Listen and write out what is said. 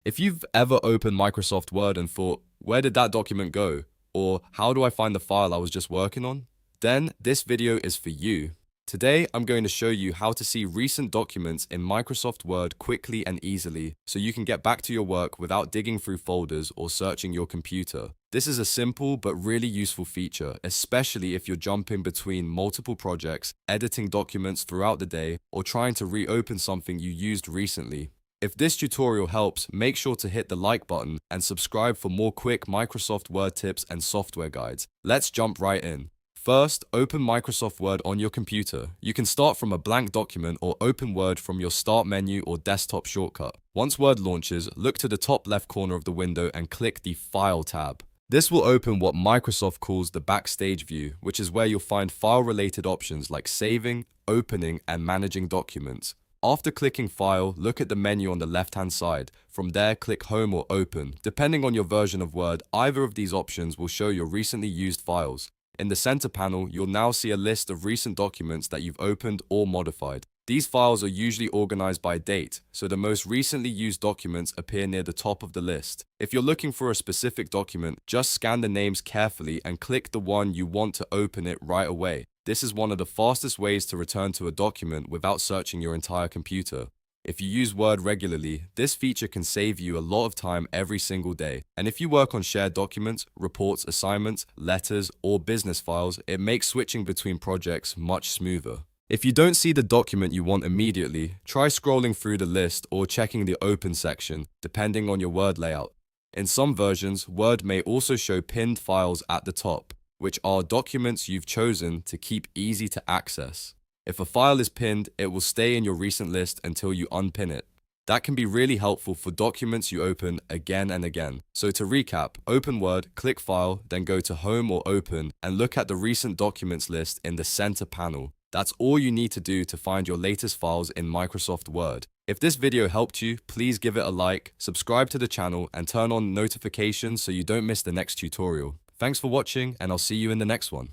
If you've ever opened Microsoft Word and thought, where did that document go? Or how do I find the file I was just working on? Then this video is for you. Today, I'm going to show you how to see recent documents in Microsoft Word quickly and easily so you can get back to your work without digging through folders or searching your computer. This is a simple but really useful feature, especially if you're jumping between multiple projects, editing documents throughout the day, or trying to reopen something you used recently. If this tutorial helps, make sure to hit the like button and subscribe for more quick Microsoft Word tips and software guides. Let's jump right in. First, open Microsoft Word on your computer. You can start from a blank document or open Word from your Start menu or desktop shortcut. Once Word launches, look to the top left corner of the window and click the File tab. This will open what Microsoft calls the Backstage view, which is where you'll find file-related options like saving, opening, and managing documents. After clicking File, look at the menu on the left-hand side. From there, click Home or Open. Depending on your version of Word, either of these options will show your recently used files. In the center panel, you'll now see a list of recent documents that you've opened or modified. These files are usually organized by date, so the most recently used documents appear near the top of the list. If you're looking for a specific document, just scan the names carefully and click the one you want to open it right away. This is one of the fastest ways to return to a document without searching your entire computer. If you use Word regularly, this feature can save you a lot of time every single day. And if you work on shared documents, reports, assignments, letters, or business files, it makes switching between projects much smoother. If you don't see the document you want immediately, try scrolling through the list or checking the Open section, depending on your Word layout. In some versions, Word may also show pinned files at the top, which are documents you've chosen to keep easy to access. If a file is pinned, it will stay in your recent list until you unpin it. That can be really helpful for documents you open again and again. So to recap, open Word, click File, then go to Home or Open, and look at the recent documents list in the center panel. That's all you need to do to find your latest files in Microsoft Word. If this video helped you, please give it a like, subscribe to the channel, and turn on notifications so you don't miss the next tutorial. Thanks for watching, and I'll see you in the next one.